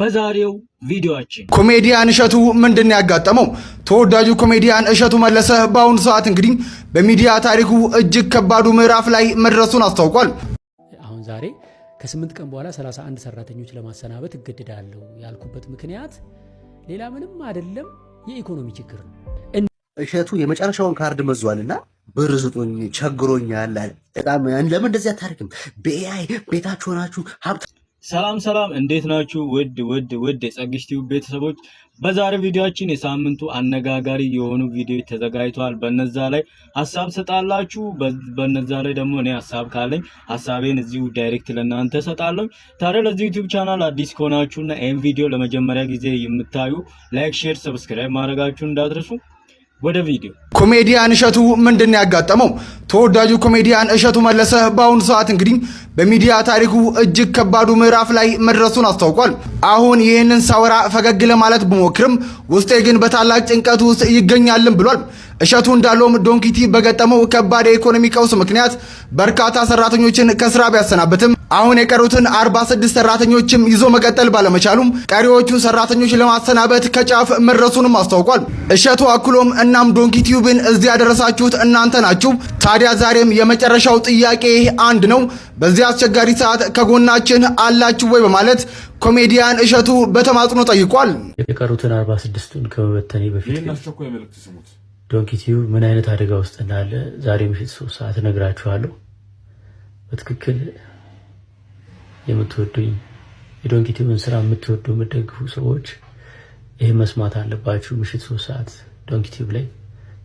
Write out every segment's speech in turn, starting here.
በዛሬው ቪዲዮአችን ኮሜዲያን እሸቱ ምንድነው ያጋጠመው? ተወዳጁ ኮሜዲያን እሸቱ መለሰ በአሁኑ ሰዓት እንግዲህ በሚዲያ ታሪኩ እጅግ ከባዱ ምዕራፍ ላይ መድረሱን አስታውቋል። አሁን ዛሬ ከ8 ቀን በኋላ 31 ሰራተኞች ለማሰናበት እገደዳለሁ ያልኩበት ምክንያት ሌላ ምንም አይደለም፣ የኢኮኖሚ ችግር ነው። እሸቱ የመጨረሻውን ካርድ መዟልና ብር ስጡኝ ቸግሮኛል አለ። በጣም ለምን እንደዚህ አታርክም? በኤአይ ቤታችሁ ሆናችሁ ሀብት ሰላም እንዴት ናችሁ? ውድ የጸግሽ ቲዩብ ቤተሰቦች በዛሬው ቪዲዮአችን የሳምንቱ አነጋጋሪ የሆኑ ቪዲዮዎች ተዘጋጅተዋል። በነዛ ላይ ሐሳብ ሰጣላችሁ። በነዛ ላይ ደግሞ እኔ ሐሳብ ካለኝ ሐሳቤን እዚሁ ዳይሬክት ለእናንተ ሰጣለሁ። ታዲያ ለዚህ ዩቲዩብ ቻናል አዲስ ከሆናችሁና ይህን ቪዲዮ ለመጀመሪያ ጊዜ የምታዩ ላይክ፣ ሼር፣ ሰብስክራይብ ማድረጋችሁን እንዳትረሱ። ወደ ቪዲዮ ኮሜዲያን እሸቱ ምንድነው ያጋጠመው? ተወዳጁ ኮሜዲያን እሸቱ መለሰ በአሁኑ ሰዓት እንግዲህ በሚዲያ ታሪኩ እጅግ ከባዱ ምዕራፍ ላይ መድረሱን አስታውቋል። አሁን ይህንን ሳወራ ፈገግ ለማለት ብሞክርም ውስጤ ግን በታላቅ ጭንቀት ውስጥ ይገኛልን ብሏል። እሸቱ እንዳለውም ዶንኪቲ በገጠመው ከባድ የኢኮኖሚ ቀውስ ምክንያት በርካታ ሰራተኞችን ከስራ ቢያሰናብትም አሁን የቀሩትን 46 ሰራተኞችም ይዞ መቀጠል ባለመቻሉም ቀሪዎቹ ሰራተኞች ለማሰናበት ከጫፍ መድረሱንም አስታውቋል። እሸቱ አክሎም እናም ዶንኪቲዩብን እዚህ ያደረሳችሁት እናንተ ናችሁ። ታዲያ ዛሬም የመጨረሻው ጥያቄ አንድ ነው። በዚህ አስቸጋሪ ሰዓት ከጎናችን አላችሁ ወይ በማለት ኮሜዲያን እሸቱ በተማጽኖ ጠይቋል። የቀሩትን 46ቱን ከመበተኔ በፊት ዶንኪቲዩብ ምን አይነት አደጋ ውስጥ እንዳለ ዛሬ ምሽት 3 ሰዓት እነግራችኋለሁ። በትክክል የምትወዱኝ የዶንኪቲዩብን ስራ የምትወዱ የምትደግፉ ሰዎች ይሄ መስማት አለባችሁ። ምሽት 3 ሰዓት ዶንኪቲዩብ ላይ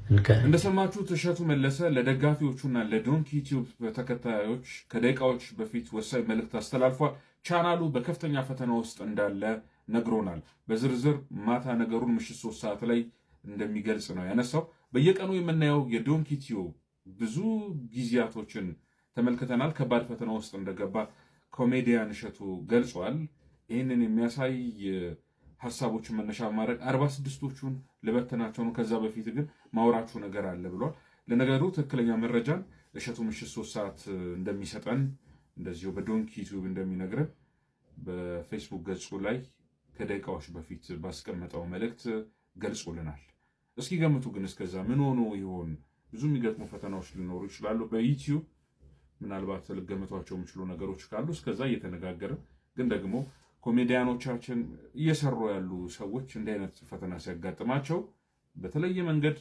እንገናኝ። እንደሰማችሁት እሸቱ መለሰ ለደጋፊዎቹና ለዶንኪቲዩብ ተከታዮች ከደቂቃዎች በፊት ወሳኝ መልእክት አስተላልፏል። ቻናሉ በከፍተኛ ፈተና ውስጥ እንዳለ ነግሮናል። በዝርዝር ማታ ነገሩን ምሽት 3 ሰዓት ላይ እንደሚገልጽ ነው ያነሳው። በየቀኑ የምናየው የዶንኪቲዩብ ብዙ ጊዜያቶችን ተመልክተናል። ከባድ ፈተና ውስጥ እንደገባ ኮሜዲያን እሸቱ ገልጿል። ይህንን የሚያሳይ ሐሳቦችን መነሻ ማድረግ 46ቶቹን ልበተናቸው ነው። ከዛ በፊት ግን ማውራችሁ ነገር አለ ብሏል። ለነገሩ ትክክለኛ መረጃን እሸቱ ምሽት 3 ሰዓት እንደሚሰጠን እንደዚሁ በዶንኪቲዩብ እንደሚነግረን በፌስቡክ ገጹ ላይ ከደቂቃዎች በፊት ባስቀመጠው መልእክት ገልጾልናል። እስኪ ገምቱ ግን እስከዛ ምን ሆኖ ይሆን? ብዙ የሚገጥሙ ፈተናዎች ሊኖሩ ይችላሉ። በዩቲዩብ ምናልባት ልገምቷቸው የሚችሉ ነገሮች ካሉ እስከዛ እየተነጋገረ ግን ደግሞ ኮሜዲያኖቻችን እየሰሩ ያሉ ሰዎች እንዲህ አይነት ፈተና ሲያጋጥማቸው በተለየ መንገድ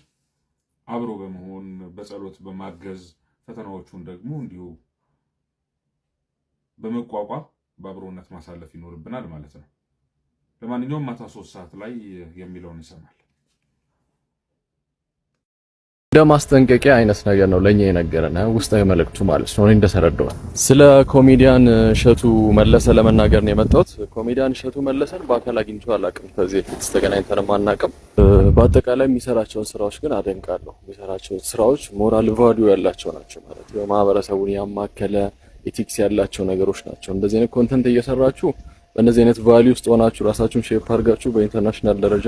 አብሮ በመሆን በጸሎት በማገዝ ፈተናዎቹን ደግሞ እንዲሁ በመቋቋም በአብሮነት ማሳለፍ ይኖርብናል ማለት ነው። ለማንኛውም ማታ 3 ሰዓት ላይ የሚለውን እንሰማለን። እንደማስጠንቀቂያ አይነት ነገር ነው ለኛ የነገረና ውስጣዊ መልእክቱ ማለት ነው። እንደተረዳው ስለ ኮሜዲያን እሸቱ መለሰ ለመናገር ነው የመጣሁት። ኮሜዲያን እሸቱ መለሰን በአካል አግኝቼው አላውቅም። ከዚህ በፊት ተገናኝተንም አናውቅም። በአጠቃላይ የሚሰራቸውን ስራዎች ግን አደንቃለሁ። የሚሰራቸው ስራዎች ሞራል ቫልዩ ያላቸው ናቸው ማለት ነው። ማህበረሰቡን ያማከለ ኤቲክስ ያላቸው ነገሮች ናቸው። እንደዚህ አይነት ኮንተንት እየሰራችሁ በእነዚህ አይነት ቫልዩ ውስጥ ሆናችሁ ራሳችሁን ሼፕ አድርጋችሁ በኢንተርናሽናል ደረጃ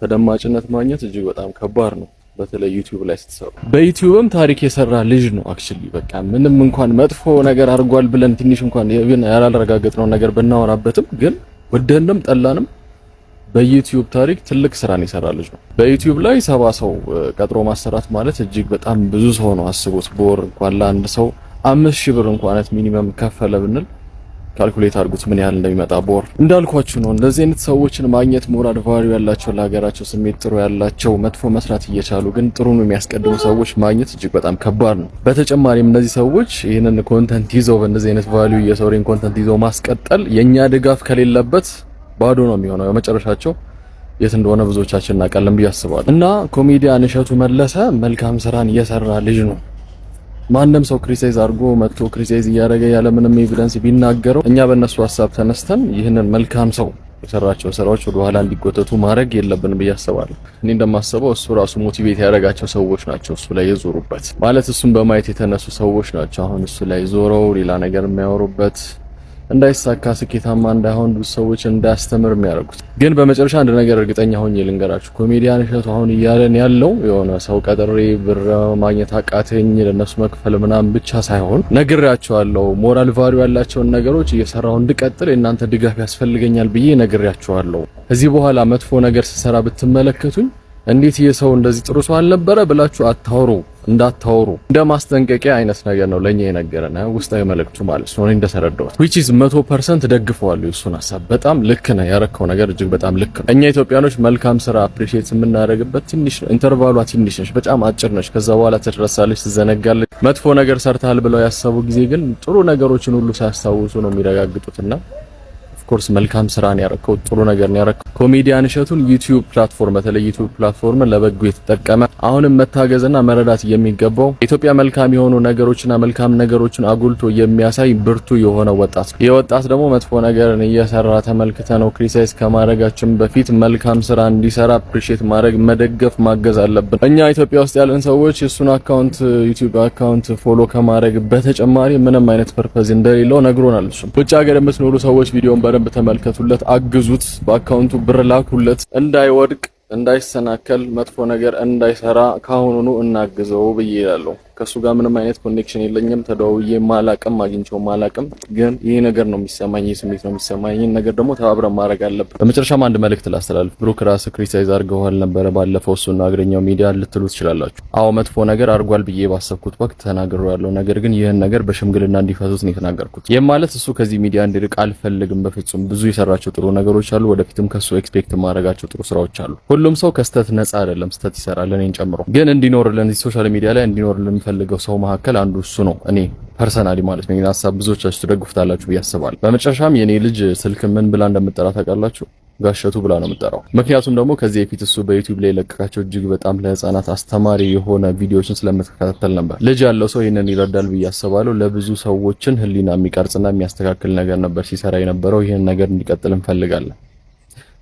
ተደማጭነት ማግኘት እጅግ በጣም ከባድ ነው። በተለይ ዩቲዩብ ላይ ስትሰሩ በዩቲዩብም ታሪክ የሰራ ልጅ ነው። አክቹሊ በቃ ምንም እንኳን መጥፎ ነገር አድርጓል ብለን ትንሽ እንኳን ያላረጋገጥነው ነገር ብናወራበትም ግን ወደንም ጠላንም በዩቲዩብ ታሪክ ትልቅ ስራን የሰራ ልጅ ነው። በዩቲዩብ ላይ 70 ሰው ቀጥሮ ማሰራት ማለት እጅግ በጣም ብዙ ሰው ነው። አስቡት። በወር እንኳን ለአንድ ሰው 5000 ብር እንኳን ሚኒመም ከፈለ ብንል ካልኩሌት አድርጉት ምን ያህል እንደሚመጣ በወር። እንዳልኳችሁ ነው እንደዚህ አይነት ሰዎችን ማግኘት ሞራል ቫልዩ ያላቸው ለሀገራቸው ስሜት ጥሩ ያላቸው መጥፎ መስራት እየቻሉ ግን ጥሩን የሚያስቀድሙ ሰዎች ማግኘት እጅግ በጣም ከባድ ነው። በተጨማሪም እነዚህ ሰዎች ይህንን ኮንተንት ይዘው በእንደዚህ አይነት ቫልዩ የሰውሬን ኮንተንት ይዘው ማስቀጠል የኛ ድጋፍ ከሌለበት ባዶ ነው የሚሆነው። የመጨረሻቸው የት እንደሆነ ብዙዎቻችን እናውቃለን ብዬ አስባለሁ። እና ኮሜዲያን እሸቱ መለሰ መልካም ስራን እየሰራ ልጅ ነው። ማንም ሰው ክሪቲሳይዝ አድርጎ መጥቶ ክሪቲሳይዝ እያደረገ ያለ ምንም ኤቪደንስ ቢናገረው እኛ በእነሱ ሐሳብ ተነስተን ይህንን መልካም ሰው የሰራቸው ስራዎች ወደ ኋላ እንዲጎተቱ ማድረግ የለብንም ብዬ አስባለሁ። እኔ እንደማስበው እሱ ራሱ ሞቲቬት ያደረጋቸው ሰዎች ናቸው እሱ ላይ የዞሩበት ማለት እሱን በማየት የተነሱ ሰዎች ናቸው አሁን እሱ ላይ ዞረው ሌላ ነገር የሚያወሩበት እንዳይሳካ ስኬታማ እንዳይሆን ብዙ ሰዎች እንዳያስተምር የሚያደርጉት። ግን በመጨረሻ አንድ ነገር እርግጠኛ ሆኜ ልንገራችሁ፣ ኮሜዲያን እሸቱ አሁን እያለን ያለው የሆነ ሰው ቀጥሬ ብር ማግኘት አቃተኝ ለነሱ መክፈል ምናምን ብቻ ሳይሆን ነግሬያቸዋለሁ። ሞራል ቫልዩ ያላቸውን ነገሮች እየሰራሁ እንድቀጥል የእናንተ ድጋፍ ያስፈልገኛል ብዬ ነግሬያቸዋለሁ። እዚህ በኋላ መጥፎ ነገር ስሰራ ብትመለከቱኝ እንዴት የሰው እንደዚህ ጥሩ ሰው አልነበረ ብላችሁ እንዳታወሩ እንደ ማስጠንቀቂያ አይነት ነገር ነው ለኛ የነገረና ውስጣዊ መልእክቱ ማለት ነው። እንደተረዳሁት which is 100% ደግፈዋለሁ እሱን ሐሳብ። በጣም ልክ ነው ያረከው ነገር እጅግ በጣም ልክ ነው። እኛ ኢትዮጵያኖች መልካም ስራ አፕሪሺየት የምናደርግበት ትንሽ ኢንተርቫሏ ትንሽ ነች፣ በጣም አጭር ነች። ከዛ በኋላ ትረሳለች፣ ትዘነጋለች። መጥፎ ነገር ሰርታል ብለው ያሰቡ ጊዜ ግን ጥሩ ነገሮችን ሁሉ ሳያስታውሱ ነው የሚረጋግጡትና ኮርስ መልካም ስራ ነው ያረከው፣ ጥሩ ነገር ነው ያረከው። ኮሜዲያን እሸቱን ዩቲዩብ ፕላትፎርም በተለይ ዩቲዩብ ፕላትፎርም ለበጎ የተጠቀመ አሁንም መታገዝና መረዳት የሚገባው ኢትዮጵያ መልካም የሆኑ ነገሮችና መልካም ነገሮችን አጉልቶ የሚያሳይ ብርቱ የሆነ ወጣት ነው። የወጣት ደግሞ መጥፎ ነገርን እየሰራ ተመልክተ ነው ክሪቲሳይዝ ከማድረጋችን በፊት መልካም ስራ እንዲሰራ አፕሪሺየት ማድረግ፣ መደገፍ፣ ማገዝ አለብን። እኛ ኢትዮጵያ ውስጥ ያለን ሰዎች የሱን አካውንት ዩቲዩብ አካውንት ፎሎ ከማድረግ በተጨማሪ ምንም አይነት ፐርፐዝ እንደሌለው ነግሮናል። እሱ ውጭ ሀገር የምትኖሩ ሰዎች ቪዲዮን በተመልከቱለት፣ አግዙት፣ በአካውንቱ ብር ላኩለት፣ እንዳይወድቅ እንዳይሰናከል መጥፎ ነገር እንዳይሰራ ካሁኑኑ እናግዘው ብዬ እላለሁ። ከሱ ጋር ምንም አይነት ኮኔክሽን የለኝም፣ ተደዋውዬ ማላቅም አግኝቼው ማላቅም፣ ግን ይሄ ነገር ነው የሚሰማኝ፣ ይሄ ስሜት ነው የሚሰማኝ። ይሄን ነገር ደግሞ ተባብረን ማድረግ አለብን። በመጨረሻም አንድ መልእክት ላስተላልፍ። ብሩክ ራስ ክሪቲሳይዝ አድርገዋል ነበር ባለፈው እሱና አገረኛው ሚዲያ ልትሉ ትችላላችሁ። አዎ መጥፎ ነገር አድርጓል ብዬ ባሰብኩት ወቅት ተናግሬያለሁ። ነገር ግን ይሄን ነገር በሽምግልና እንዲፈቱት ነው የተናገርኩት። ይሄ ማለት እሱ ከዚህ ሚዲያ እንዲርቅ አልፈልግም በፍጹም። ብዙ የሰራቸው ጥሩ ነገሮች አሉ፣ ወደፊትም ከሱ ኤክስፔክት ማድረጋቸው ጥሩ ስራዎች አሉ። ሁሉም ሰው ከስተት ነፃ አይደለም፣ ስተት ይሰራል፣ እኔን ጨምሮ። ግን እንዲኖርልን ሶሻል ሚዲያ ላይ እንዲኖርልን ፈልገው ሰው መካከል አንዱ እሱ ነው። እኔ ፐርሰናሊ ማለት ነው። ይሄን ሐሳብ ብዙዎቻችሁ ትደግፉታላችሁ ብዬ አስባለሁ። በመጨረሻም የኔ ልጅ ስልክ ምን ብላ እንደምትጠራ ታውቃላችሁ? ጋሸቱ ብላ ነው የምትጠራው። ምክንያቱም ደግሞ ከዚህ በፊት እሱ በዩቲዩብ ላይ ለቀቃቸው እጅግ በጣም ለህፃናት አስተማሪ የሆነ ቪዲዮዎችን ስለምትከታተል ነበር። ልጅ ያለው ሰው ይሄንን ይረዳል ብዬ አስባለሁ። ለብዙ ሰዎችን ህሊና የሚቀርጽና የሚያስተካክል ነገር ነበር ሲሰራ የነበረው። ይሄን ነገር እንዲቀጥል እንፈልጋለን።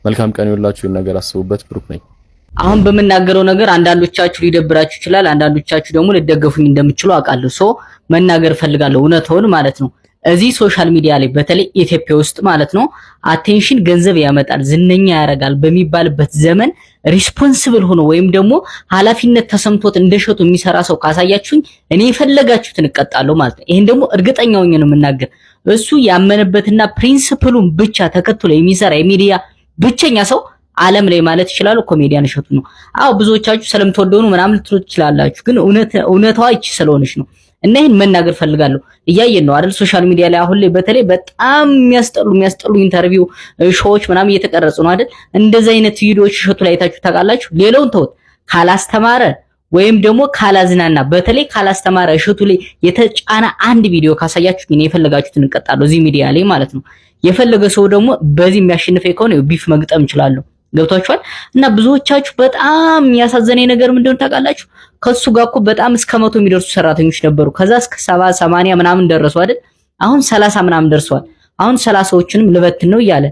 መልካም ቀን ይሁንላችሁ። ይሄን ነገር አስቡበት። ብሩክ ነኝ። አሁን በመናገረው ነገር አንዳንዶቻችሁ ሊደብራችሁ ይችላል፣ አንዳንዶቻችሁ ደግሞ ልትደገፉኝ እንደምትችሉ አውቃለሁ። ሶ መናገር ፈልጋለሁ እውነቱን ማለት ነው። እዚህ ሶሻል ሚዲያ ላይ በተለይ ኢትዮጵያ ውስጥ ማለት ነው አቴንሽን ገንዘብ ያመጣል፣ ዝነኛ ያደርጋል በሚባልበት ዘመን ሪስፖንሲብል ሆኖ ወይም ደግሞ ኃላፊነት ተሰምቶት እንደሸቱ የሚሰራ ሰው ካሳያችሁኝ እኔ የፈለጋችሁትን እቀጣለሁ ማለት ነው። ይሄን ደግሞ እርግጠኛ ሆኜ ነው የምናገር። እሱ ያመነበትና ፕሪንሲፕሉን ብቻ ተከትሎ የሚሰራ የሚዲያ ብቸኛ ሰው ዓለም ላይ ማለት ይችላል ኮሜዲያን እሸቱ ነው። አዎ ብዙዎቻችሁ ስለምትወደው ነው ምናምን ልትሉ ትችላላችሁ፣ ግን እውነታዋ እቺ ስለሆነች ነው። እና ይሄን መናገር ፈልጋለሁ። እያየን ነው አይደል ሶሻል ሚዲያ ላይ አሁን ላይ በተለይ በጣም የሚያስጠሉ ኢንተርቪው ሾዎች ምናምን እየተቀረጹ ነው አይደል? እንደዚህ አይነት ቪዲዮዎች እሸቱ ላይ ታችሁ ታውቃላችሁ። ሌላውን ተውት፣ ካላስተማረ ወይም ደግሞ ካላዝናና፣ በተለይ ካላስተማረ እሸቱ ላይ የተጫነ አንድ ቪዲዮ ካሳያችሁ ግን የፈለጋችሁትን እንቀጣለሁ እዚህ ሚዲያ ላይ ማለት ነው። የፈለገ ሰው ደግሞ በዚህ የሚያሸንፈኝ ከሆነ ቢፍ መግጠም እችላለሁ። ገብቷችኋል? እና ብዙዎቻችሁ በጣም ያሳዘነኝ ነገር ምንድነው ታውቃላችሁ? ከሱ ጋር እኮ በጣም እስከ 100 የሚደርሱ ሰራተኞች ነበሩ። ከዛ እስከ 70 80 ምናምን ደረሱ አይደል? አሁን 30 ምናምን ደርሷል። አሁን 30ዎችንም ልበትን ነው እያለ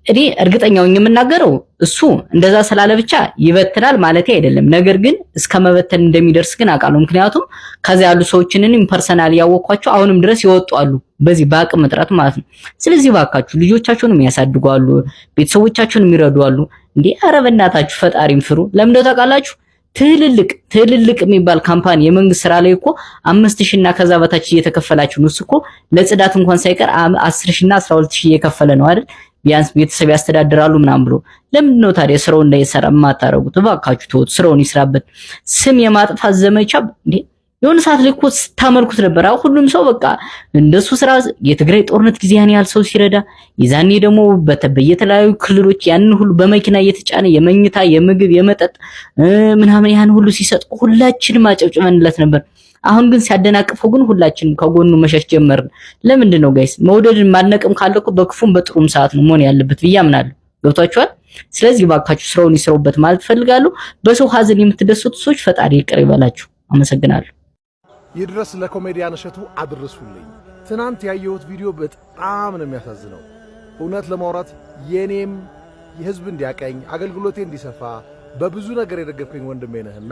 እኔ እርግጠኛው የምናገረው እሱ እንደዛ ስላለ ብቻ ይበትናል ማለት አይደለም። ነገር ግን እስከ መበተን እንደሚደርስ ግን አውቃለሁ። ምክንያቱም ከዛ ያሉ ሰዎችንን ፐርሰናል ያወቅኳቸው አሁንም ድረስ ይወጡ አሉ፣ በዚህ በአቅም እጥረት ማለት ነው። ስለዚህ ባካችሁ ልጆቻችሁንም ያሳድጓሉ፣ ቤተሰቦቻችሁንም ይረዷሉ። እንዴ ኧረ በእናታችሁ ፈጣሪም ፍሩ። ለምን እንደው ታውቃላችሁ? ትልልቅ የሚባል ካምፓኒ የመንግስት ስራ ላይ እኮ 5000 እና ከዛ በታች እየተከፈላችሁ ነው። እሱ እኮ ለጽዳት እንኳን ሳይቀር 10000 እና 12000 እየከፈለ ነው አይደል? ቢያንስ ቤተሰብ ያስተዳድራሉ ምናምን ብሎ ለምንድን ነው ታዲያ ስራውን እንዳይሰራ የማታረጉት? እባካችሁ ተውት፣ ስራውን ይስራበት። ስም የማጥፋት ዘመቻ እንዴ የሆነ ሰዓት ላይ እኮ ስታመልኩት ነበር። አሁን ሁሉም ሰው በቃ እንደሱ ስራ የትግራይ ጦርነት ጊዜ ያን ያህል ሰው ሲረዳ፣ ይዛኔ ደግሞ በየተለያዩ ክልሎች ያንን ሁሉ በመኪና እየተጫነ የመኝታ የምግብ የመጠጥ ምናምን ያን ሁሉ ሲሰጥ ሁላችንም አጨብጭበንለት ነበር። አሁን ግን ሲያደናቅፈው ግን ሁላችንም ከጎኑ መሸሽ ጀመርን። ለምንድን ነው ጋይስ? መውደድን ማድነቅም ካለ እኮ በክፉም በጥሩም ሰዓት ነው መሆን ያለበት ብዬ አምናለሁ። ገብቷችኋል? ስለዚህ ባካችሁ ስራውን ይስሩበት ማለት ፈልጋለሁ። በሰው ሀዘን የምትደሰቱ ሰዎች ፈጣሪ ይቅር ይበላችሁ። አመሰግናለሁ። ይድረስ ለኮሜዲያን እሸቱ አድርሱልኝ። ትናንት ያየሁት ቪዲዮ በጣም ነው የሚያሳዝነው። እውነት ለማውራት የኔም የህዝብ እንዲያቀኝ አገልግሎቴ እንዲሰፋ በብዙ ነገር የደገፍከኝ ወንድሜ ነህና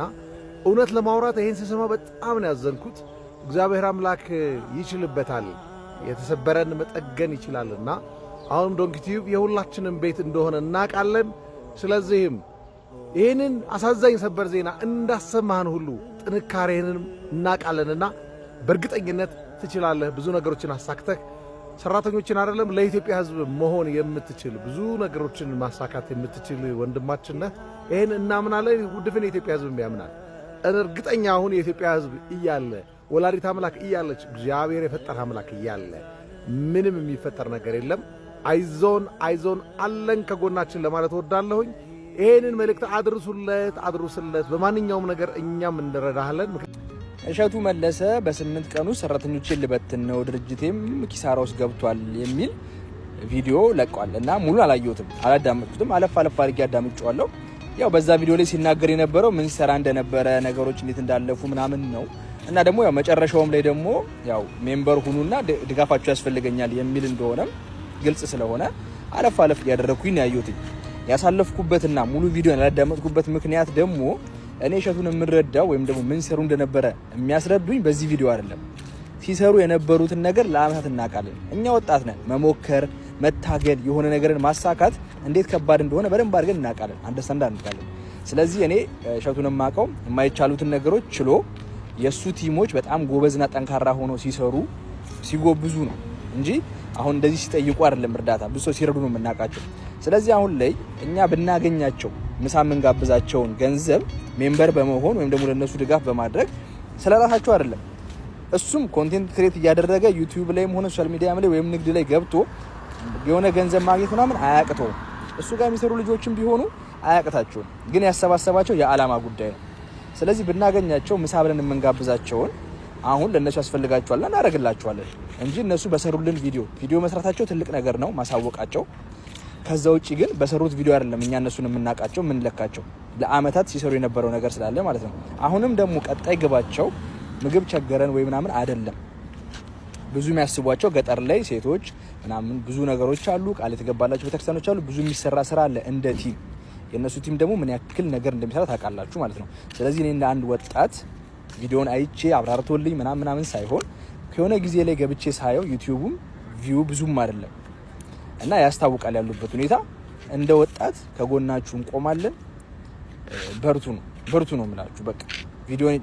እውነት ለማውራት ይሄን ስሰማ በጣም ነው ያዘንኩት። እግዚአብሔር አምላክ ይችልበታል። የተሰበረን መጠገን ይችላልና አሁን ዶንኪ ቲዩብ የሁላችንም ቤት እንደሆነ እናውቃለን። ስለዚህም ይህንን አሳዛኝ ሰበር ዜና እንዳሰማህን ሁሉ ጥንካሬህንም እናውቃለንና በእርግጠኝነት ትችላለህ። ብዙ ነገሮችን አሳክተህ ሰራተኞችን አይደለም ለኢትዮጵያ ሕዝብ መሆን የምትችል ብዙ ነገሮችን ማሳካት የምትችል ወንድማችን ነህ። ይህን እናምናለን። ውድፍን የኢትዮጵያ ሕዝብ ያምናል። እርግጠኛ አሁን የኢትዮጵያ ሕዝብ እያለ ወላዲት አምላክ እያለች እግዚአብሔር የፈጠረ አምላክ እያለ ምንም የሚፈጠር ነገር የለም። አይዞን አለን ከጎናችን ለማለት ወዳለሁኝ። ይሄንን መልእክት አድርሱለት። በማንኛውም ነገር እኛም እንረዳሃለን። እሸቱ መለሰ በ8 ቀን ውስጥ ሰራተኞችን ልበትን ነው ድርጅቴም ኪሳራ ውስጥ ገብቷል የሚል ቪዲዮ ለቋል እና ሙሉ አላየሁትም፣ አላዳመጥኩትም። አለፍ አድርጌ አዳምጬዋለሁ። ያው በዛ ቪዲዮ ላይ ሲናገር የነበረው ምን ሲሰራ እንደነበረ ነገሮች እንዴት እንዳለፉ ምናምን ነው እና ደግሞ ያው መጨረሻውም ላይ ደግሞ ያው ሜምበር ሁኑና ድጋፋችሁ ያስፈልገኛል የሚል እንደሆነም ግልጽ ስለሆነ አለፍ ያደረኩኝ ነው ያየሁት። ያሳለፍኩበትና ሙሉ ቪዲዮ ያላዳመጥኩበት ምክንያት ደግሞ እኔ እሸቱን የምረዳው ወይም ደግሞ ምን ሲሰሩ እንደነበረ የሚያስረዱኝ በዚህ ቪዲዮ አይደለም። ሲሰሩ የነበሩትን ነገር ለአመታት እናውቃለን። እኛ ወጣት ነን። መሞከር፣ መታገል፣ የሆነ ነገርን ማሳካት እንዴት ከባድ እንደሆነ በደንብ አድርገን እናውቃለን፣ አንደርስታንድ አድርጋለን። ስለዚህ እኔ እሸቱን የማውቀው የማይቻሉትን ነገሮች ችሎ የሱ ቲሞች በጣም ጎበዝና ጠንካራ ሆኖ ሲሰሩ ሲጎብዙ ነው እንጂ አሁን እንደዚህ ሲጠይቁ አይደለም እርዳታ ብዙ ሰው ሲረዱ ነው የምናውቃቸው። ስለዚህ አሁን ላይ እኛ ብናገኛቸው ምሳ የምንጋብዛቸውን ገንዘብ ሜምበር በመሆን ወይም ደግሞ ለነሱ ድጋፍ በማድረግ ስለራሳቸው አይደለም። እሱም ኮንቴንት ክሬት እያደረገ ዩቲዩብ ላይም ሆነ ሶሻል ሚዲያ ላይ ወይም ንግድ ላይ ገብቶ የሆነ ገንዘብ ማግኘት ምናምን አያቅተውም። እሱ ጋር የሚሰሩ ልጆችም ቢሆኑ አያቅታቸውም። ግን ያሰባሰባቸው የዓላማ ጉዳይ ነው። ስለዚህ ብናገኛቸው ምሳ ብለን የምንጋብዛቸውን አሁን ለነሱ ያስፈልጋቸዋልና እናደርግላቸዋለን እንጂ እነሱ በሰሩልን ቪዲዮ መስራታቸው ትልቅ ነገር ነው ማሳወቃቸው። ከዛ ውጪ ግን በሰሩት ቪዲዮ አይደለም እኛ እነሱን የምናውቃቸው የምንለካቸው፣ ለአመታት ሲሰሩ የነበረው ነገር ስላለ ማለት ነው። አሁንም ደግሞ ቀጣይ ግባቸው ምግብ ቸገረን ወይ ምናምን አይደለም። ብዙ የሚያስቧቸው ገጠር ላይ ሴቶች ምናምን ብዙ ነገሮች አሉ፣ ቃል የተገባላቸው ቤተክርስቲያኖች አሉ፣ ብዙ የሚሰራ ስራ አለ እንደ ቲም። የነሱ ቲም ደግሞ ምን ያክል ነገር እንደሚሰራ ታውቃላችሁ ማለት ነው። ስለዚህ እኔ እንደ አንድ ወጣት ቪዲዮን አይቼ አብራርቶልኝ ምናምን ሳይሆን ከሆነ ጊዜ ላይ ገብቼ ሳየው ዩቲዩቡም ቪው ብዙም አይደለም እና ያስታውቃል ያሉበት ሁኔታ። እንደ ወጣት ከጎናችሁ እንቆማለን። በርቱ ነው የምላችሁ። በቃ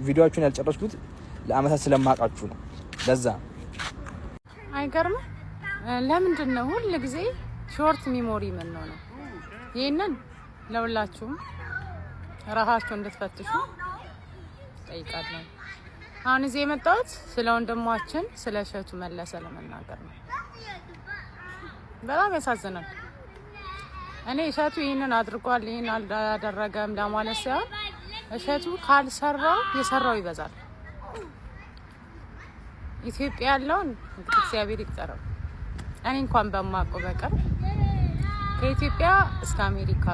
ቪዲዮአችሁን ያልጨረስኩት ለአመታት ስለማውቃችሁ ነው። ለዛ አይገርም። ለምንድን ነው ሁሉ ጊዜ ሾርት ሚሞሪ ምን ነው? ይሄንን ለሁላችሁም ራሳችሁ እንድትፈትሹ ጠይቃለሁ። አሁን እዚህ የመጣሁት ስለ ወንድማችን ስለ እሸቱ መለሰ ለመናገር ነው። በጣም ያሳዝናል። እኔ እሸቱ ይሄንን አድርጓል ይሄን አላደረገም ለማለት ሳይሆን እሸቱ ካልሰራው የሰራው ይበዛል። ኢትዮጵያ ያለውን እግዚአብሔር ይቅጠረው። እኔ እንኳን በማውቀው በቀር ከኢትዮጵያ እስከ አሜሪካ፣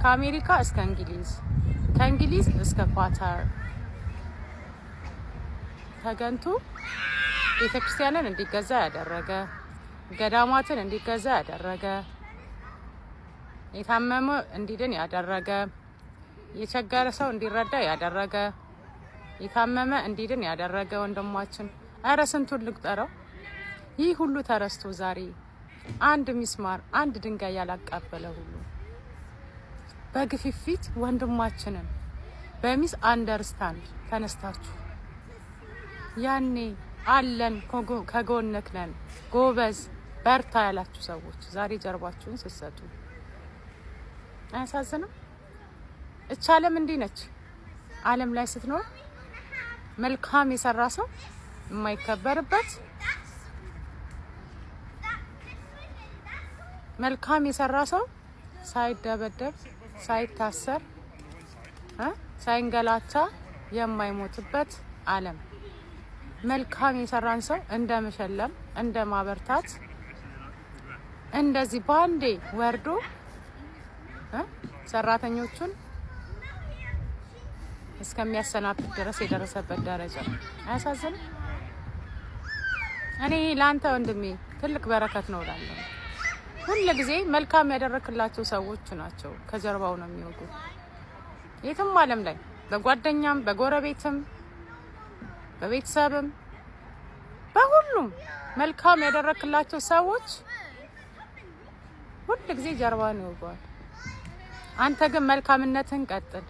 ከአሜሪካ እስከ እንግሊዝ፣ ከእንግሊዝ እስከ ኳታር ተገንቶ ቤተክርስቲያንን እንዲገዛ ያደረገ፣ ገዳማትን እንዲገዛ ያደረገ፣ የታመመ እንዲድን ያደረገ፣ የቸገረ ሰው እንዲረዳ ያደረገ፣ የታመመ እንዲድን ያደረገ ወንድማችን አረ ስንቱን ልቁጠረው። ይህ ሁሉ ተረስቶ ዛሬ አንድ ሚስማር አንድ ድንጋይ ያላቃበለ ሁሉ በግፊት ወንድማችንን በሚስ አንደርስታንድ ተነስታችሁ ያኔ አለን ከጎንክ ነን ጎበዝ በርታ ያላችሁ ሰዎች ዛሬ ጀርባችሁን ስትሰጡ አያሳዝንም? እቻ ዓለም እንዲህ ነች። ዓለም ላይ ስትኖር መልካም የሰራ ሰው የማይከበርበት፣ መልካም የሰራ ሰው ሳይደበደብ ሳይታሰር ሳይንገላታ የማይሞትበት ዓለም፣ መልካም የሰራን ሰው እንደ መሸለም እንደ ማበርታት እንደዚህ ባንዴ ወርዶ ሰራተኞቹን እስከሚያሰናብት ድረስ የደረሰበት ደረጃ አያሳዝንም? እኔ ላንተ ወንድሜ ትልቅ በረከት ነው እላለሁ። ሁሉ ጊዜ መልካም ያደረክላቸው ሰዎች ናቸው ከጀርባው ነው የሚወጉት። የትም ዓለም ላይ በጓደኛም በጎረቤትም በቤተሰብም በሁሉም መልካም ያደረክላቸው ሰዎች ሁሉ ጊዜ ጀርባን ይወጋል። አንተ ግን መልካምነትን ቀጥል።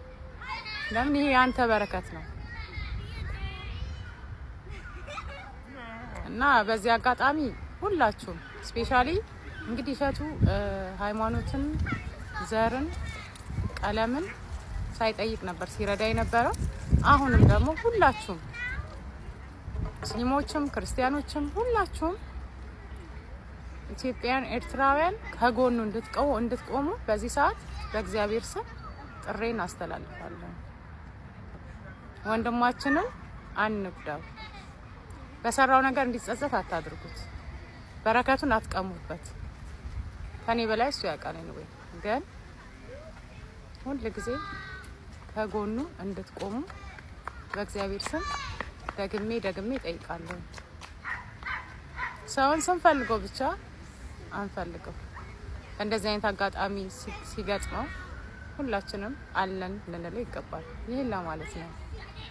ለምን ይሄ ያንተ በረከት ነው። እና በዚህ አጋጣሚ ሁላችሁም ስፔሻሊ እንግዲህ እሸቱ ሃይማኖትን፣ ዘርን፣ ቀለምን ሳይጠይቅ ነበር ሲረዳ የነበረው። አሁንም ደግሞ ሁላችሁም ሙስሊሞችም ክርስቲያኖችም ሁላችሁም ኢትዮጵያን ኤርትራውያን ከጎኑ እንድትቆሙ በዚህ ሰዓት በእግዚአብሔር ስም ጥሬን አስተላልፋለሁ። ወንድማችንን አንጉዳው። በሰራው ነገር እንዲጸጸት አታድርጉት። በረከቱን አትቀሙበት። ከኔ በላይ እሱ ያውቃል ነው። ግን ሁሉ ጊዜ ከጎኑ እንድትቆሙ በእግዚአብሔር ስም ደግሜ ጠይቃለሁ። ሰውን ስንፈልገው ብቻ አንፈልገው። እንደዚህ አይነት አጋጣሚ ሲገጥመው ሁላችንም አለን ልንለው ይገባል። ይሄን ለማለት ነው።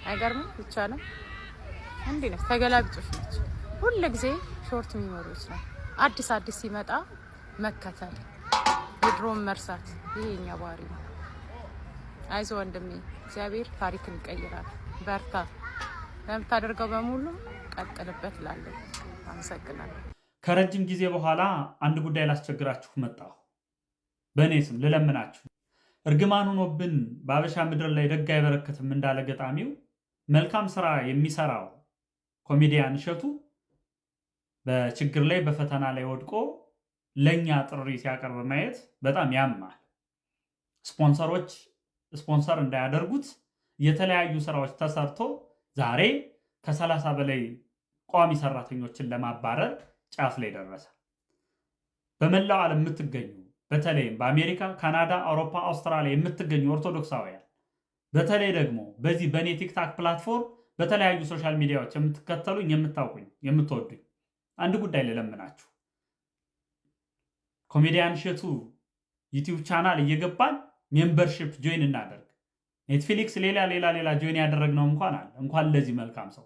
አይገርምም? ብቻ ነው እንዴ ነው ተገላብጦሽ ነች። ሁሉ ጊዜ ሾርት ሚሞሪዎች ነው። አዲስ ሲመጣ መከተል፣ የድሮን መርሳት ይሄኛ ባህሪ ነው። አይዞ ወንድሜ፣ እግዚአብሔር ታሪክን ይቀይራል። በርታ፣ ለምታደርገው በሙሉ ቀጥልበት እላለሁ። አመሰግናለሁ። ከረጅም ጊዜ በኋላ አንድ ጉዳይ ላስቸግራችሁ መጣሁ። በእኔ ስም ልለምናችሁ። እርግማን ሆኖብን በአበሻ ምድር ላይ ደግ አይበረክትም እንዳለ ገጣሚው መልካም ስራ የሚሰራው ኮሜዲያን እሸቱ በችግር ላይ በፈተና ላይ ወድቆ ለኛ ጥሪ ሲያቀርብ ማየት በጣም ያማል። ስፖንሰሮች ስፖንሰር እንዳያደርጉት የተለያዩ ስራዎች ተሰርቶ ዛሬ ከ30 በላይ ቋሚ ሰራተኞችን ለማባረር ጫፍ ላይ ደረሰ። በመላው ዓለም የምትገኙ በተለይም በአሜሪካ፣ ካናዳ፣ አውሮፓ፣ አውስትራሊያ የምትገኙ ኦርቶዶክሳውያን በተለይ ደግሞ በዚህ በኔ ቲክታክ ፕላትፎርም በተለያዩ ሶሻል ሚዲያዎች የምትከተሉኝ፣ የምታውቁኝ፣ የምትወዱኝ አንድ ጉዳይ ልለምናችሁ። ኮሜዲያን እሸቱ ዩቲዩብ ቻናል እየገባን ሜምበርሺፕ ጆይን እናደርግ። ኔትፍሊክስ ሌላ ጆይን ያደረግነው እንኳን ለዚህ መልካም ሰው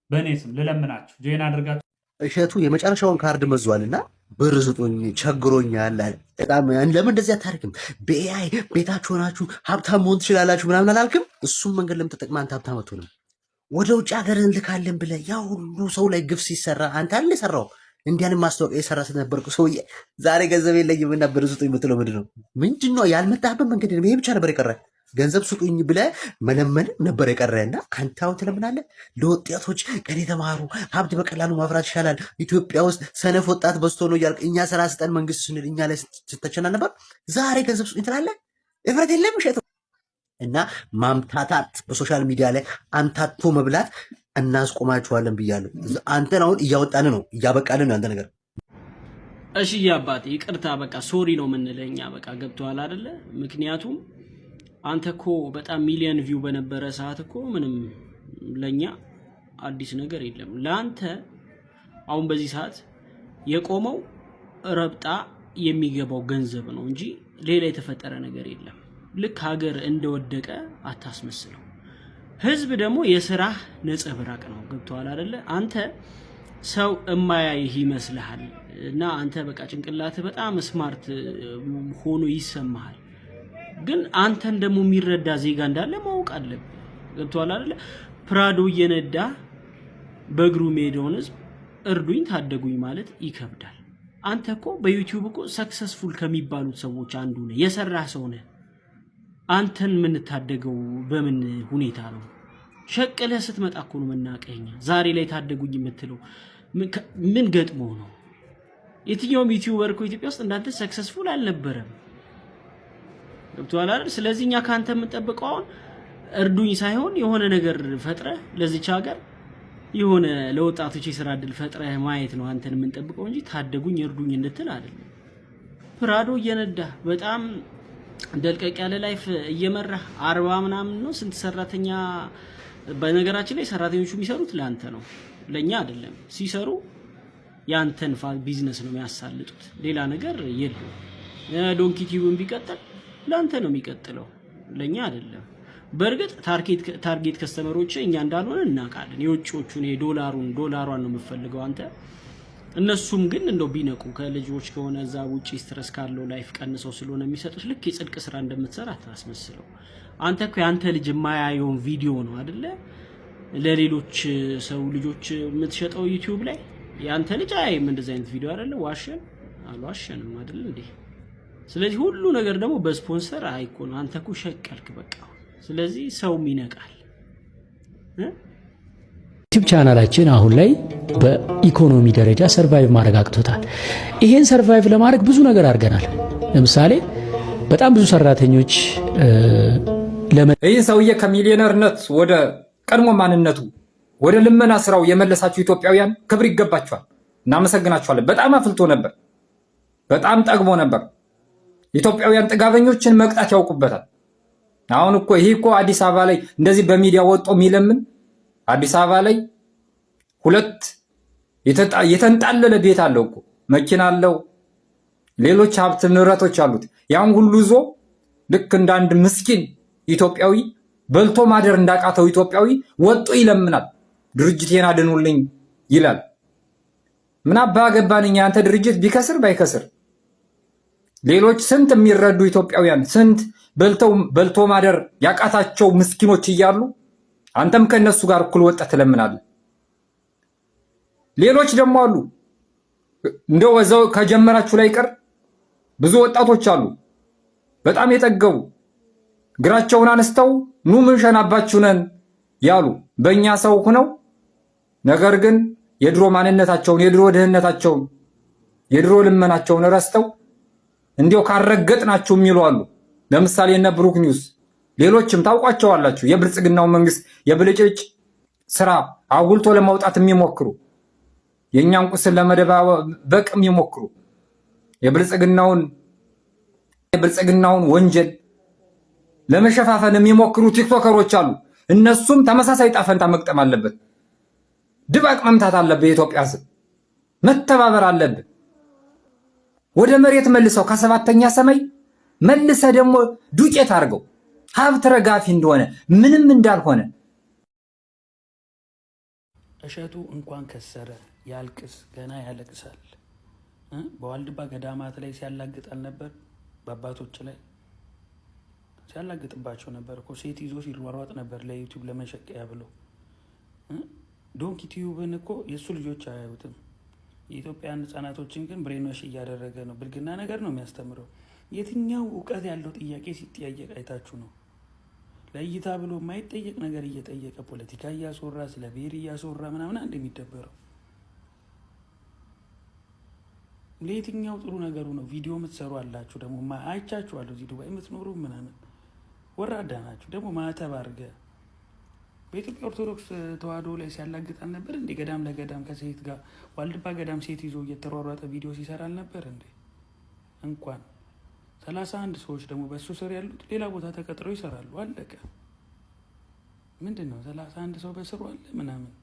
በእኔ ስም ልለምናችሁ ጆይን አድርጋችሁ። እሸቱ የመጨረሻውን ካርድ መዟልና ብር ስጡኝ ቸግሮኛል አለ። በጣም ለምን እንደዚህ አታርግም? በኤአይ ቤታችሁ ሆናችሁ ሀብታም መሆን ትችላላችሁ ምናምን አላልክም? እሱም መንገድ ለምን ተጠቅመህ አንተ ሀብታም አትሆንም? ወደ ውጭ ሀገር እንልካለን ብለህ ያ ሁሉ ሰው ላይ ግፍ ሲሰራ አንተ አለ የሰራው። እንዲያንም ማስታወቂያ የሰራ ስለነበርኩ ሰውዬ ዛሬ ገንዘብ የለኝም እና ብር ስጡኝ የምትለው ምንድን ነው? ያልመጣህበት መንገድ ይሄ ብቻ ነበር የቀረ። ገንዘብ ስጡኝ ብለህ መለመን ነበር የቀረና አንተ አሁን ትለምናለህ። ለወጣቶች ከኔ ተማሩ፣ ሀብት በቀላሉ ማፍራት ይሻላል፣ ኢትዮጵያ ውስጥ ሰነፍ ወጣት በዝቶ ነው እያልክ እኛ ስራ ስጠን መንግስት ስንል እኛ ላይ ስተቸና ነበር። ዛሬ ገንዘብ ስጡኝ ትላለህ። እፍረት የለም እሸቱ። እና ማምታታት በሶሻል ሚዲያ ላይ አምታቶ መብላት እናስቆማችኋለን ብያለሁ። አንተን አሁን እያወጣን ነው፣ እያበቃልን ነው አንተ ነገር። እሺ አባቴ ይቅርታ፣ በቃ ሶሪ ነው የምንለው እኛ። በቃ ገብቶሃል አይደለ? ምክንያቱም አንተ እኮ በጣም ሚሊዮን ቪው በነበረ ሰዓት እኮ ምንም ለኛ አዲስ ነገር የለም። ለአንተ አሁን በዚህ ሰዓት የቆመው ረብጣ የሚገባው ገንዘብ ነው እንጂ ሌላ የተፈጠረ ነገር የለም። ልክ ሀገር እንደወደቀ አታስመስለው። ህዝብ ደግሞ የስራህ ነጸብራቅ ነው። ገብቶሃል አይደለ? አንተ ሰው እማያይህ ይመስልሃል እና አንተ በቃ ጭንቅላትህ በጣም ስማርት ሆኖ ይሰማሃል። ግን አንተን ደግሞ የሚረዳ ዜጋ እንዳለ ማወቅ አለብህ። ገብቶሃል አይደለ? ፕራዶ እየነዳ በእግሩ ሜዳውን ህዝብ እርዱኝ ታደጉኝ ማለት ይከብዳል። አንተ እኮ በዩቲዩብ እኮ ሰክሰስፉል ከሚባሉት ሰዎች አንዱ ነህ። የሰራህ ሰው ነህ። አንተን የምንታደገው በምን ሁኔታ ነው? ሸቅለህ ስትመጣ እኮ ነው መናቀኛ። ዛሬ ላይ ታደጉኝ የምትለው ምን ገጥሞ ነው? የትኛውም ዩቲዩበር እኮ ኢትዮጵያ ውስጥ እንዳንተ ሰክሰስፉል አልነበረም። ገብቶሃል አይደል? ስለዚህ እኛ ካንተ የምንጠብቀው አሁን እርዱኝ ሳይሆን የሆነ ነገር ፈጥረህ ለዚች ሀገር የሆነ ለወጣቶች የሥራ ዕድል ፈጥረህ ማየት ነው አንተን የምንጠብቀው እንጂ ታደጉኝ እርዱኝ እንድትል አይደለም። ፕራዶ እየነዳ በጣም ደልቀቅ ያለ ላይፍ እየመራህ 40 ምናምን ነው ስንት ሰራተኛ። በነገራችን ላይ ሰራተኞቹ የሚሰሩት ለአንተ ነው ለኛ አይደለም። ሲሰሩ ያንተን ቢዝነስ ነው የሚያሳልጡት፣ ሌላ ነገር የለም። ዶንኪ ቲዩብን ቢቀጥል ለአንተ ነው የሚቀጥለው ለኛ አይደለም። በእርግጥ ታርጌት ከስተመሮች እኛ እንዳልሆነ እናውቃለን። የውጭዎቹን ዶላሯን ነው የምፈልገው አንተ። እነሱም ግን እንደው ቢነቁ ከልጆች ከሆነ እዛ ውጪ ስትረስ ካለው ላይፍ ቀንሰው ስለሆነ የሚሰጡት ልክ የጽድቅ ስራ እንደምትሰራ አታስመስለው። አንተ እኮ ያንተ ልጅ የማያየውን ቪዲዮ ነው አይደለ ለሌሎች ሰው ልጆች የምትሸጠው ዩቲዩብ ላይ። ያንተ ልጅ አያይም እንደዚህ አይነት ቪዲዮ አይደለ? አልዋሸንም አይደል እንዴ? ስለዚህ ሁሉ ነገር ደግሞ በስፖንሰር አይኮን። አንተ እኮ ሸቀልክ በቃ። ስለዚህ ሰውም ይነቃል። ዩቲዩብ ቻናላችን አሁን ላይ በኢኮኖሚ ደረጃ ሰርቫይቭ ማድረግ አቅቶታል። ይሄን ሰርቫይቭ ለማድረግ ብዙ ነገር አድርገናል። ለምሳሌ በጣም ብዙ ሰራተኞች ይህ ሰውዬ ከሚሊዮነርነት ወደ ቀድሞ ማንነቱ ወደ ልመና ስራው የመለሳችሁ ኢትዮጵያውያን ክብር ይገባችኋል። እናመሰግናችኋለን። በጣም አፍልቶ ነበር፣ በጣም ጠግቦ ነበር። ኢትዮጵያውያን ጥጋበኞችን መቅጣት ያውቁበታል። አሁን እኮ ይሄ እኮ አዲስ አበባ ላይ እንደዚህ በሚዲያ ወጥቶ የሚለምን አዲስ አበባ ላይ 2 የተንጣለለ ቤት አለው እኮ መኪና አለው፣ ሌሎች ሀብት ንብረቶች አሉት። ያን ሁሉ ዞ ልክ እንደ አንድ ምስኪን ኢትዮጵያዊ በልቶ ማደር እንዳቃተው ኢትዮጵያዊ ወጥቶ ይለምናል። ድርጅቴን አድኑልኝ ይላል። ምን አባ ገባንኛ አንተ ድርጅት ቢከስር ባይከስር። ሌሎች ስንት የሚረዱ ኢትዮጵያውያን ስንት በልቶ ማደር ያቃታቸው ምስኪኖች እያሉ አንተም ከነሱ ጋር እኩል ወጣ ትለምናለህ። ሌሎች ደግሞ አሉ እንደው ወዛው ከጀመራችሁ ላይ ቀር ብዙ ወጣቶች አሉ በጣም የጠገቡ ግራቸውን አነስተው ኑ ምን ሸናባችሁ ነን ያሉ በእኛ ሰው ሆነው ነገር ግን የድሮ ማንነታቸውን የድሮ ድህነታቸውን የድሮ ልመናቸውን ረስተው እንዲያው ካረገጥናችሁ የሚሉ አሉ። ለምሳሌ እነ ብሩክ ኒውስ ሌሎችም ታውቋቸዋላችሁ። የብልጽግናው መንግስት የብልጭልጭ ስራ አጉልቶ ለማውጣት የሚሞክሩ የኛን ቁስል ለመደባበቅ የሚሞክሩ የብልጽግናውን ወንጀል ለመሸፋፈን የሚሞክሩ ቲክቶከሮች አሉ። እነሱም ተመሳሳይ ጣፈንታ መቅጠም አለበት። ድባቅ መምታት አለበት። የኢትዮጵያ ሕዝብ መተባበር አለበት። ወደ መሬት መልሰው ከሰባተኛ ሰማይ መልሰ ደግሞ ዱቄት አድርገው ሀብት ረጋፊ እንደሆነ ምንም እንዳልሆነ። እሸቱ እንኳን ከሰረ ያልቅስ ገና ያለቅሳል። በዋልድባ ገዳማት ላይ ሲያላግጥ አልነበር? በአባቶች ላይ ሲያላግጥባቸው ነበር እኮ። ሴት ይዞ ሲሯሯጥ ነበር ለዩቲዩብ ለመሸቀያ ብሎ። ዶንኪ ቲዩብን እኮ የእሱ ልጆች አያዩትም። የኢትዮጵያን ህጻናቶችን ግን ብሬኖሽ እያደረገ ነው። ብልግና ነገር ነው የሚያስተምረው። የትኛው እውቀት ያለው ጥያቄ ሲጠያየቅ አይታችሁ ነው? ለእይታ ብሎ የማይጠየቅ ነገር እየጠየቀ ፖለቲካ እያስወራ ስለ ብሔር እያስወራ ምናምን አንድ የሚደበረው ለየትኛው ጥሩ ነገሩ ነው? ቪዲዮ የምትሰሩ አላችሁ ደግሞ አይቻችኋለሁ። እዚህ ዱባይ የምትኖሩ ምናምን ወራዳ ናችሁ። ደግሞ ማተብ አድርገ በኢትዮጵያ ኦርቶዶክስ ተዋህዶ ላይ ሲያላግጥ አልነበር እንዴ? ገዳም ለገዳም ከሴት ጋር ዋልድባ ገዳም ሴት ይዞ እየተሯሯጠ ቪዲዮ ሲሰራ አልነበር እንዴ? እንኳን 31 ሰዎች ደግሞ በሱ ስር ያሉት ሌላ ቦታ ተቀጥረው ይሰራሉ። አለቀ። ምንድን ነው 31 ሰው በስሩ አለ ምናምን።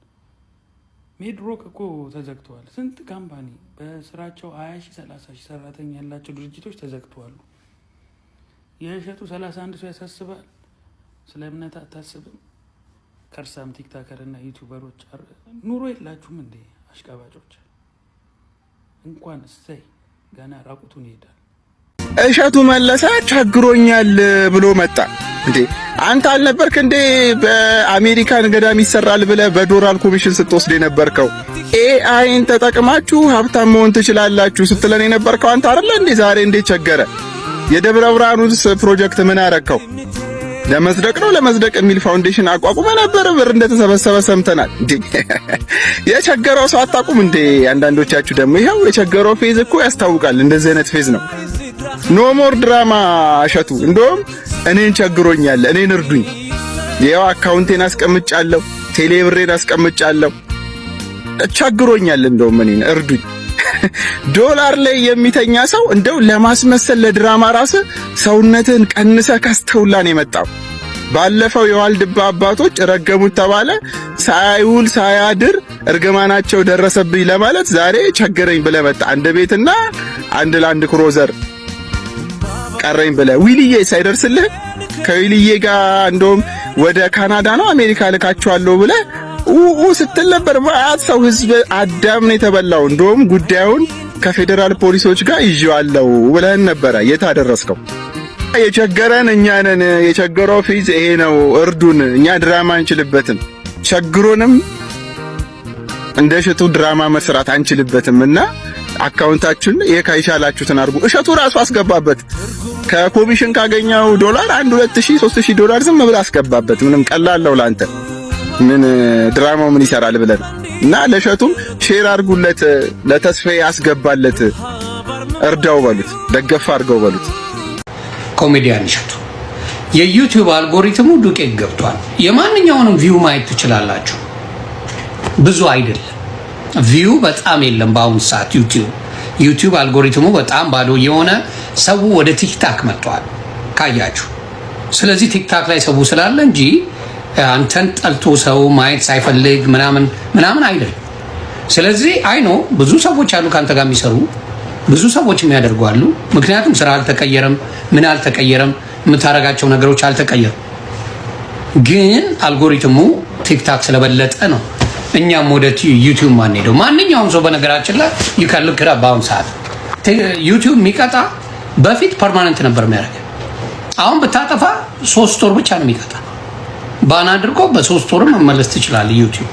ሜድሮክ እኮ ተዘግተዋል። ስንት ካምፓኒ በስራቸው 20 ሺህ 30 ሺህ ሰራተኛ ያላቸው ድርጅቶች ተዘግተዋሉ። የእሸቱ 31 ሰው ያሳስባል? ስለ እምነት አታስብም? ከርሳም ቲክታከር እና ዩቲዩበሮች ኑሮ የላችሁም እንዴ? አሽቃባጮች እንኳን እሰይ ገና ራቁቱን ይሄዳል። እሸቱ መለሰ ቸግሮኛል ብሎ መጣ እንዴ? አንተ አልነበርክ እንዴ በአሜሪካን ገዳም ይሰራል ብለህ በዶላር ኮሚሽን ስትወስድ የነበርከው? ኤአይን ተጠቅማችሁ ሀብታም መሆን ትችላላችሁ ስትለን የነበርከው አንተ አይደለ እንዴ? ዛሬ እንዴት ቸገረ? የደብረ ብርሃኑስ ፕሮጀክት ምን አረከው? ለመዝደቅ ነው ለመዝደቅ የሚል ፋውንዴሽን አቋቁመ ነበር። ብር እንደተሰበሰበ ሰምተናል እንዴ? የቸገረው ሰው አታውቁም እንዴ? አንዳንዶቻችሁ ደግሞ ይሄው የቸገረው ፌዝ እኮ ያስታውቃል። እንደዚህ አይነት ፌዝ ነው። ኖ ሞር ድራማ እሸቱ። እንደውም እኔን ቸግሮኛል፣ እኔን እርዱኝ። ይሄው አካውንቴን አስቀምጫለሁ፣ ቴሌ ብሬን አስቀምጫለሁ። ቸግሮኛል፣ እንደውም እኔን እርዱኝ። ዶላር ላይ የሚተኛ ሰው እንደው ለማስመሰል ለድራማ ራስ ሰውነትን ቀንሰ ከስተውላን የመጣው። ባለፈው የዋልድባ አባቶች ረገሙት ተባለ። ሳይውል ሳያድር እርግማናቸው ደረሰብኝ ለማለት ዛሬ ቸገረኝ ብለህ መጣ። አንድ ቤትና አንድ ላንድ ክሮዘር ቀረኝ ብለህ ዊልዬ ሳይደርስልህ ከዊልዬ ጋር እንደውም ወደ ካናዳ ነው አሜሪካ ልካቸዋለሁ ብለህ ስትል ነበር። ማአት ሰው ህዝብ አዳም ነው የተበላው። እንደውም ጉዳዩን ከፌደራል ፖሊሶች ጋር ይዤዋለሁ ብለህን ነበረ። የት አደረስከው? የቸገረን እኛ ነን። የቸገረው ፊዝ ይሄ ነው። እርዱን። እኛ ድራማ አንችልበትም። ቸግሮንም እንደ እሸቱ ድራማ መስራት አንችልበትምና አካውንታችን የካይሻላችሁትን አድርጉ። እሸቱ ራሱ አስገባበት። ከኮሚሽን ካገኘው $1 $2000 $3000 ዝም ብለህ አስገባበት። ምንም ቀላል ነው ላንተ። ምን ድራማው ምን ይሰራል ብለን እና ለእሸቱም ሼር አድርጉለት፣ ለተስፋዬ አስገባለት፣ እርዳው በሉት፣ ደገፍ አድርገው በሉት። ኮሜዲያን እሸቱ የዩቲዩብ አልጎሪትሙ ዱቄት ገብቷል። የማንኛውንም ቪው ማየት ትችላላችሁ። ብዙ አይደለም ቪው በጣም የለም በአሁኑ ሰዓት ዩቲዩብ አልጎሪትሙ በጣም ባዶ የሆነ ሰው ወደ ቲክታክ መጥቷል ካያችሁ። ስለዚህ ቲክታክ ላይ ሰው ስላለ እንጂ አንተን ጠልቶ ሰው ማየት ሳይፈልግ ምናምን አይደለም። ስለዚህ አይኖ ብዙ ሰዎች አሉ ካንተ ጋር የሚሰሩ ብዙ ሰዎች የሚያደርጉ አሉ። ምክንያቱም ስራ አልተቀየረም፣ ምን አልተቀየረም፣ የምታረጋቸው ነገሮች አልተቀየሩም። ግን አልጎሪትሙ ቲክታክ ስለበለጠ ነው እኛም ወደ ዩቲዩብ ማን ሄደው። ማንኛውም ሰው በነገራችን ላይ ይከልክራ በአሁን ሰዓት ዩቲዩብ የሚቀጣ በፊት ፐርማነንት ነበር የሚያደርገው። አሁን ብታጠፋ 3 ወር ብቻ ነው የሚቀጣ። ባን አድርጎ በ3 ወር መመለስ ትችላል። ዩቲዩብ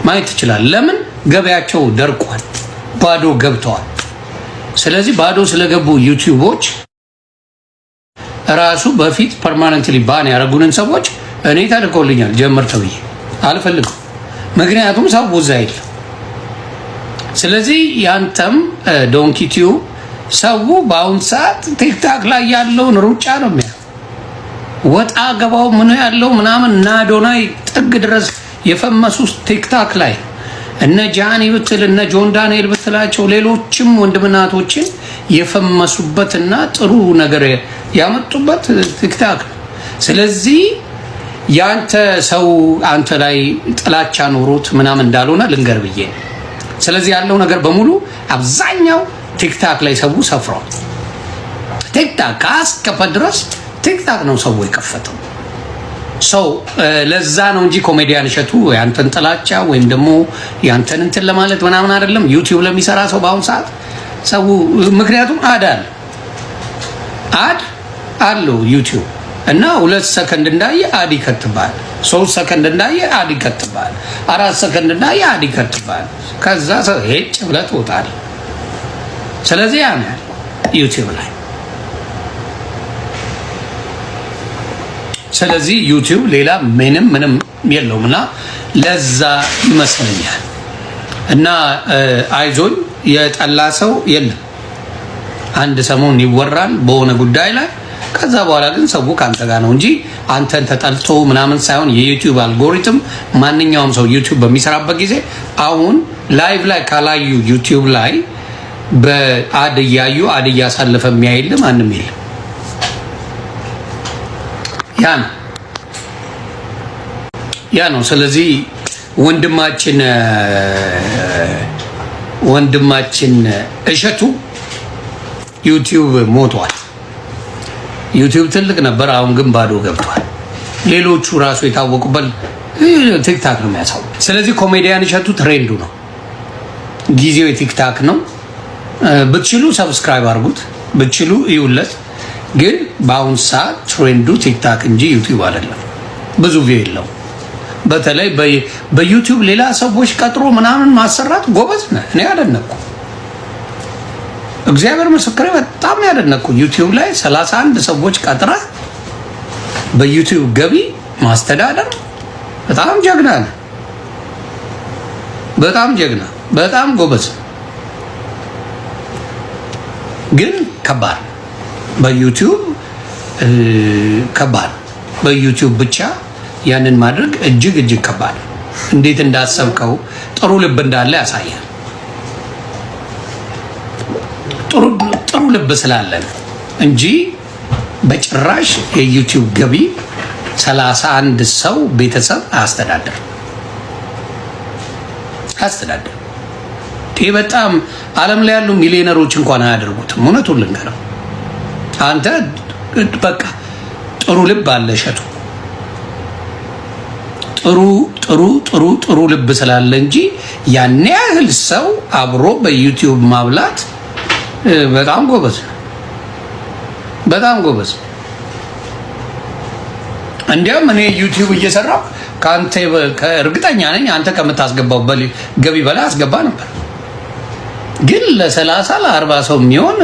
ማየት ትችላል። ለምን ገበያቸው ደርቋል፣ ባዶ ገብተዋል። ስለዚህ ባዶ ስለገቡ ዩቲዩቦች ራሱ በፊት ፐርማነንትሊ ባን ያደረጉንን ሰዎች እኔ ተልኮልኛል ጀምር ተብዬ አልፈልግም። ምክንያቱም ሰው ብዙ አይደለም። ስለዚህ ያንተም ዶንኪ ቲዩብ ሰው በአሁን ሰዓት ቲክታክ ላይ ያለውን ሩጫ ነው የሚያ ወጣ ገባው ምን ያለው ምናምን እና ዶናይ ጥግ ድረስ የፈመሱ ቲክታክ ላይ እነ ጃኒ ብትል እነ ጆን ዳንኤል ብትላቸው ሌሎችም ወንድምናቶችን የፈመሱበትና ጥሩ ነገር ያመጡበት ቲክታክ። ስለዚህ ያንተ ሰው አንተ ላይ ጥላቻ ኖሮት ምናምን እንዳልሆነ ልንገር ብዬ። ስለዚህ ያለው ነገር በሙሉ አብዛኛው ቲክታክ ላይ ሰው ሰፍሯል። ቲክታክ ካስከፈ ድረስ ቲክታክ ነው ሰው የከፈተው። ሰው ለዛ ነው እንጂ ኮሜዲያን እሸቱ ያንተን ጥላቻ ወይም ደግሞ ያንተን እንትን ለማለት ምናምን አይደለም። ዩቲዩብ ለሚሰራ ሰው በአሁን ሰዓት ሰው ምክንያቱም አድ አለው ዩቲዩብ እና 2 ሰከንድ እንዳየ አድ ይከትባል፣ 3 ሰከንድ እንዳየ አድ ይከትባል፣ 4 ሰከንድ እንዳየ አድ ይከትባል። ከዛ ሰው ሄጭ ብለህ ትወጣለህ። ስለዚህ ያ ነው ዩቲዩብ ላይ። ስለዚህ ዩቲዩብ ሌላ ምንም የለውም እና ለዛ ይመስለኛል። እና አይዞኝ የጠላ ሰው የለም። አንድ ሰሞን ይወራል በሆነ ጉዳይ ላይ ከዛ በኋላ ግን ሰው ካንተ ጋር ነው እንጂ አንተን ተጠልቶ ምናምን ሳይሆን የዩቲዩብ አልጎሪትም ማንኛውም ሰው ዩቲዩብ በሚሰራበት ጊዜ አሁን ላይቭ ላይ ካላዩ ዩቲዩብ ላይ በአድ እያዩ አድ እያሳለፈ የሚያይል ማንም የለም። ያ ነው። ስለዚህ ወንድማችን እሸቱ ዩቲዩብ ሞቷል። ዩቲዩብ ትልቅ ነበር፣ አሁን ግን ባዶ ገብቷል። ሌሎቹ ራሱ የታወቁበት ቲክታክ ነው የሚያሳው። ስለዚህ ኮሜዲያን እሸቱ ትሬንዱ ነው፣ ጊዜው የቲክታክ ነው። ብትችሉ ሰብስክራይብ አድርጉት፣ ብትችሉ ይውለት። ግን በአሁን ሰዓት ትሬንዱ ቲክታክ እንጂ ዩቲዩብ አይደለም። ብዙ ቪው የለው። በተለይ በዩቲዩብ ሌላ ሰዎች ቀጥሮ ምናምን ማሰራት ጎበዝ ነህ። እኔ አደነኩ፣ እግዚአብሔር ምስክሬ በጣም ያደነኩ። ዩቲዩብ ላይ 31 ሰዎች ቀጥራ በዩቲዩብ ገቢ ማስተዳደር በጣም ጀግና ነህ። በጣም ጀግና፣ በጣም ጎበዝ። ግን ከባድ በዩቲዩብ ከባድ፣ በዩቲዩብ ብቻ ያንን ማድረግ እጅግ ከባድ። እንዴት እንዳሰብከው ጥሩ ልብ እንዳለ ያሳያል። ጥሩ ልብ ስላለን እንጂ በጭራሽ የዩቲዩብ ገቢ 31 ሰው ቤተሰብ አስተዳደር ይሄ በጣም ዓለም ላይ ያሉ ሚሊዮነሮች እንኳን አያደርጉትም። እውነቱን ልንገረው፣ አንተ በቃ ጥሩ ልብ አለ እሸቱ፣ ጥሩ ጥሩ ጥሩ ጥሩ ልብ ስላለ እንጂ ያን ያህል ሰው አብሮ በዩቲዩብ ማብላት በጣም ጎበዝ በጣም ጎበዝ። እንዲያውም እኔ ዩቲዩብ እየሰራው ካንተ እርግጠኛ ነኝ አንተ ከምታስገባው ገቢ በላይ አስገባ ነበር። ግን ለ30 ለ40 ሰው የሚሆን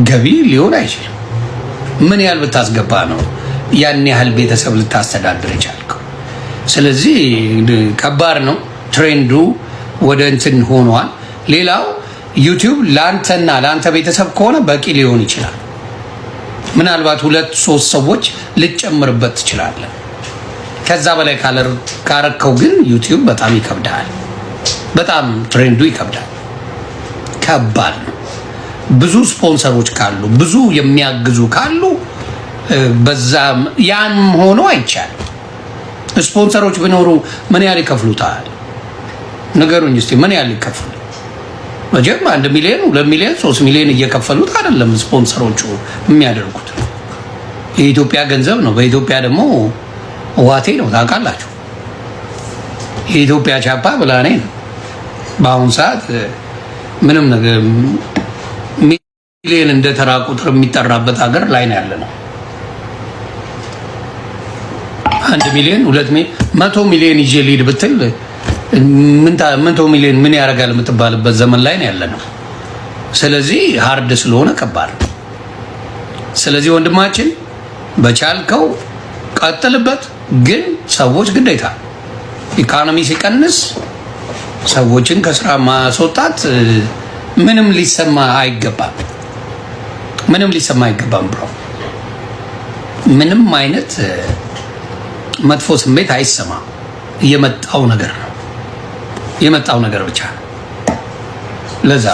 ገቢ ሊሆን አይችልም። ምን ያህል ብታስገባ ነው ያን ያህል ቤተሰብ ልታስተዳድር የቻልከው? ስለዚህ ከባድ ነው። ትሬንዱ ወደ እንትን ሆኗል። ሌላው ዩቲዩብ ላንተና ላንተ ቤተሰብ ከሆነ በቂ ሊሆን ይችላል። ምናልባት 2-3 ሰዎች ልጨምርበት ትችላለህ። ከዛ በላይ ካረከው ግን ዩቲዩብ በጣም ይከብዳል። በጣም ትሬንዱ ይከብዳል። ከባድ ነው። ብዙ ስፖንሰሮች ካሉ ብዙ የሚያግዙ ካሉ በዛም ያን ሆኖ አይቻልም። ስፖንሰሮች ቢኖሩ ምን ያህል ይከፍሉታል? ንገሩኝ እስቲ ምን ያህል ይከፍሉ? መቼም 1 ሚሊዮን 2 ሚሊዮን 3 ሚሊዮን እየከፈሉት አይደለም ስፖንሰሮቹ የሚያደርጉት። የኢትዮጵያ ገንዘብ ነው። በኢትዮጵያ ደግሞ ዋቴ ነው ታውቃላችሁ። የኢትዮጵያ ቻፓ ብላኔ ነው። በአሁኑ ሰዓት ምንም ነገር ሚሊዮን እንደ ተራ ቁጥር የሚጠራበት ሀገር ላይ ነው ያለ ነው። 1 ሚሊዮን 2 ሚሊዮን 100 ሚሊዮን ይዤ ልሂድ ብትል ምን 100 ሚሊዮን ምን ያደርጋል የምትባልበት ዘመን ላይ ነው ያለ ነው። ስለዚህ ሃርድ ስለሆነ ከባድ ነው። ስለዚህ ወንድማችን በቻልከው ቀጥልበት። ግን ሰዎች ግዴታ ኢኮኖሚ ሲቀንስ ሰዎችን ከስራ ማስወጣት ምንም ሊሰማ አይገባም። ምንም ሊሰማ አይገባም ብሮ። ምንም አይነት መጥፎ ስሜት አይሰማም። የመጣው ነገር ነው። የመጣው ነገር ብቻ ነው። ለዛ